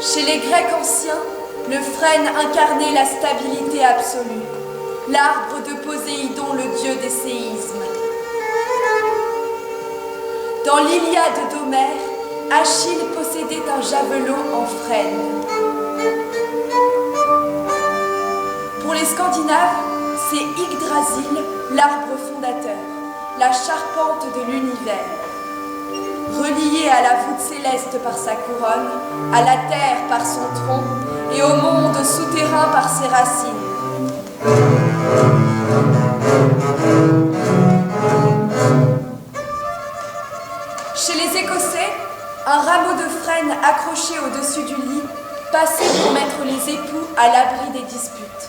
Chez les Grecs anciens, le frêne incarnait la stabilité absolue, l'arbre de Poséidon, le dieu des séismes. Dans l'Iliade d'Homère, Achille possédait un javelot en frêne. Pour les Scandinaves, c'est Yggdrasil, l'arbre fondateur, la charpente de l'univers. Relié à la voûte céleste par sa couronne, à la terre par son tronc et au monde souterrain par ses racines. Chez les Écossais, un rameau de frêne accroché au-dessus du lit passait pour mettre les époux à l'abri des disputes.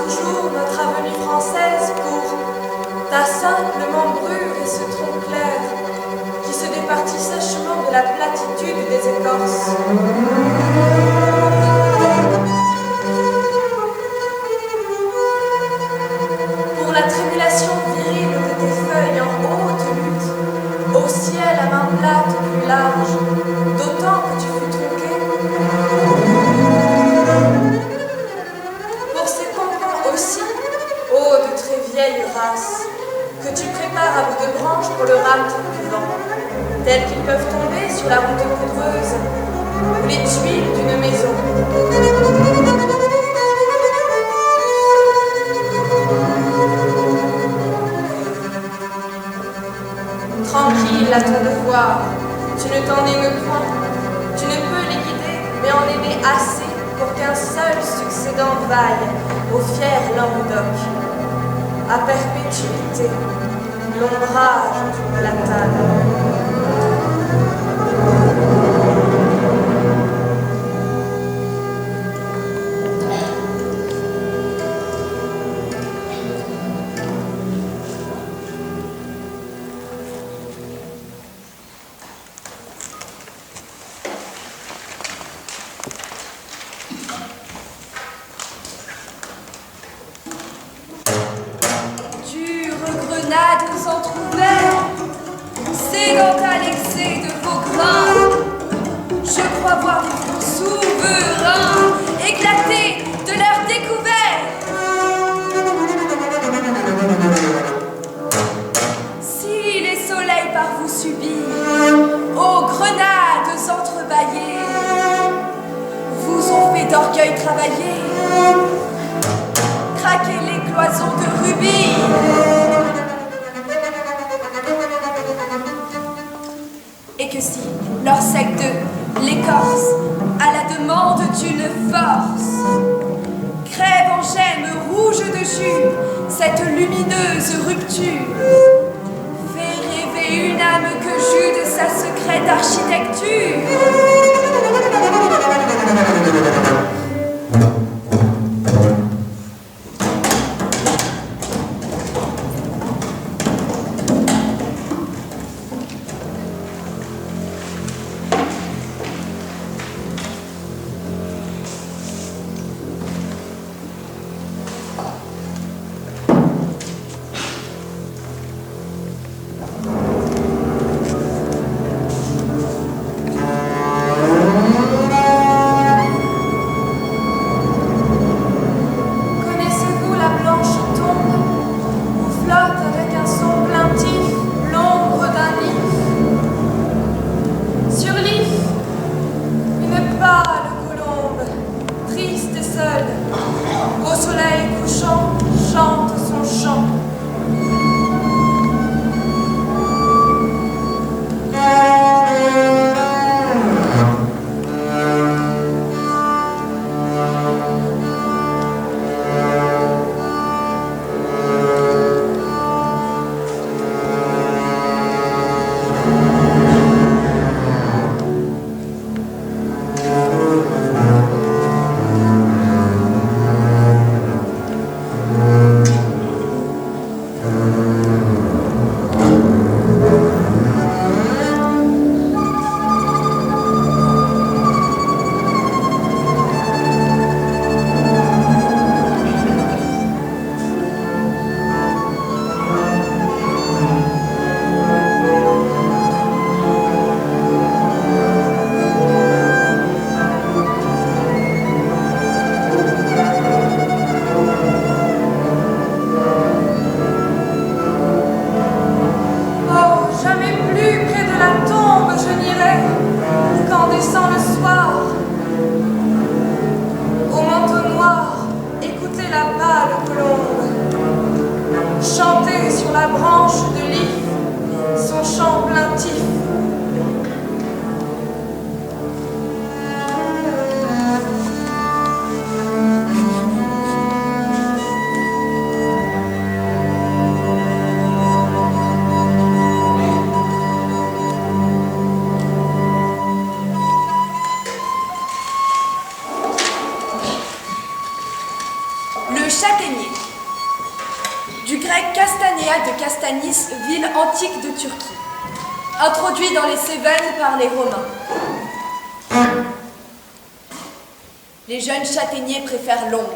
Toujours notre avenue française pour ta simple membrure et ce tronc clair qui se départit sèchement de la platitude des écorces. Pour la trémulation virile de tes feuilles en haute lutte, au ciel à main plate plus large, d'autant que tu fus tronqué. Vieille race, que tu prépares à bout de branches pour le rame du vent, tels qu'ils peuvent tomber sur la route poudreuse ou les tuiles d'une maison. Tranquille à ton devoir, tu ne t'en émeus point, tu ne peux les guider, mais en aider assez pour qu'un seul succédant vaille au fier Languedoc. À perpétuité, l'ombrage du platane. Entr'ouverts, sédental excès de vos grains, je crois voir des fronts souverains éclater de leur découvert. Si les soleils par vous subis, aux grenades entrebâillées, vous ont fait d'orgueil travailler, craquer les cloisons de rubis. Et que si, leur sec de l'écorce, à la demande d'une force, crève en gemmes rouges de jus cette lumineuse rupture, fait rêver une âme que jus de sa secrète architecture. de Castanis, ville antique de Turquie, introduit dans les Cévennes par les Romains. Les jeunes châtaigniers préfèrent l'ombre.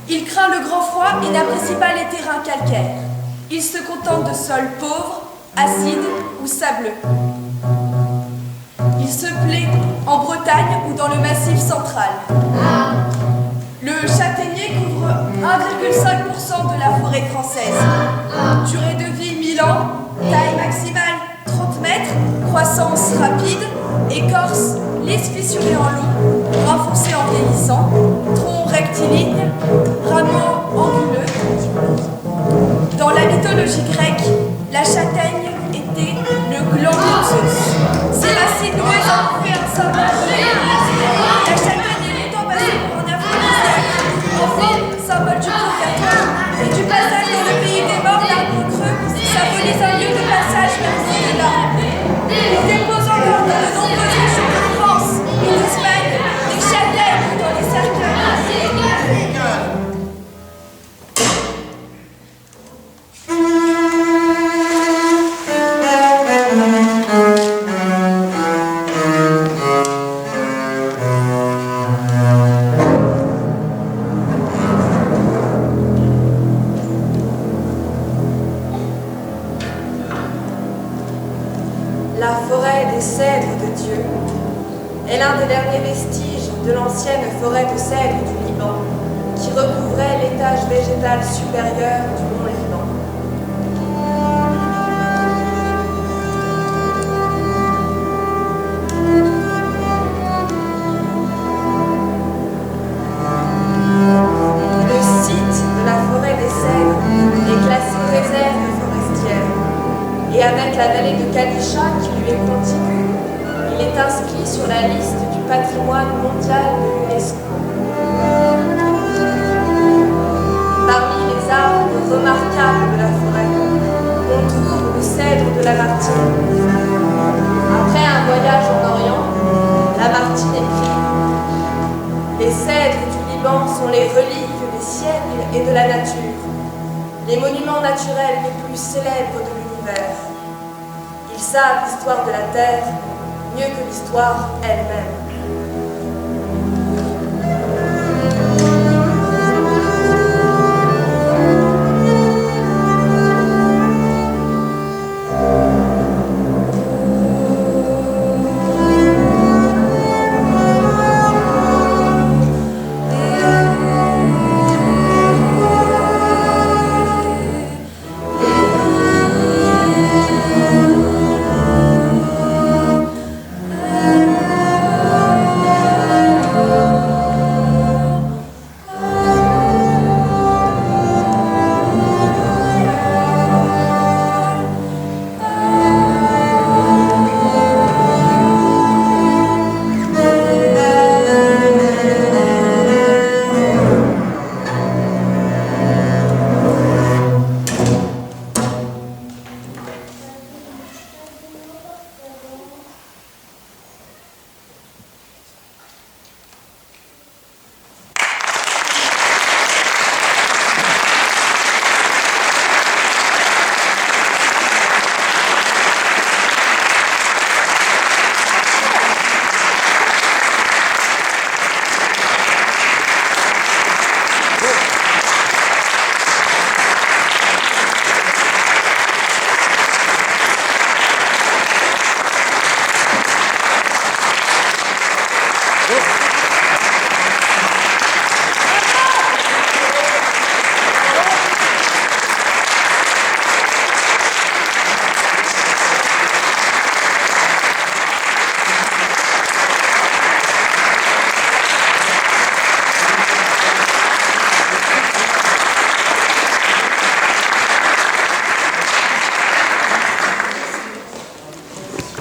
Il craint le grand froid et n'apprécie pas les terrains calcaires. Il se contente de sols pauvres, acides ou sableux. Il se plaît en Bretagne ou dans le Massif central. Le châtaignier couvre 1,5% de la forêt française. Durée de vie 1000 ans, taille maximale 30 mètres, croissance rapide, écorce lisse fissurée en long, renforcée en vieillissant, tronc rectiligne, rameaux anguleux. Dans la mythologie grecque, la châtaigne était le gland de Zeus. Ses racines nouées en fait un symbole de l'Église. La châtaigne est longtemps passée pour un aphrodisiaque, enfin symbole du purgatoire et du passage dans le pays des morts. L'arbre creux symbolise un lieu de passage vers l'au-delà. On dépose encore dans de nombreuses régions de France et d'Espagne des châtaignes dans les cercueils. La forêt des cèdres de Dieu est l'un des derniers vestiges de l'ancienne forêt de cèdres du Liban qui recouvrait l'étage végétal supérieur du mont Liban. Le site de la forêt des cèdres est classé réserve forestière. Et avec la vallée de Kadisha qui lui est contiguë, il est inscrit sur la liste du patrimoine mondial de l'UNESCO. Parmi les arbres remarquables de la forêt, on trouve le cèdre de Lamartine. Après un voyage en Orient, Lamartine écrit « Les cèdres du Liban sont les reliques des siècles et de la nature, les monuments naturels les plus célèbres de l'univers. Ils savent l'histoire de la Terre mieux que l'histoire elle-même. »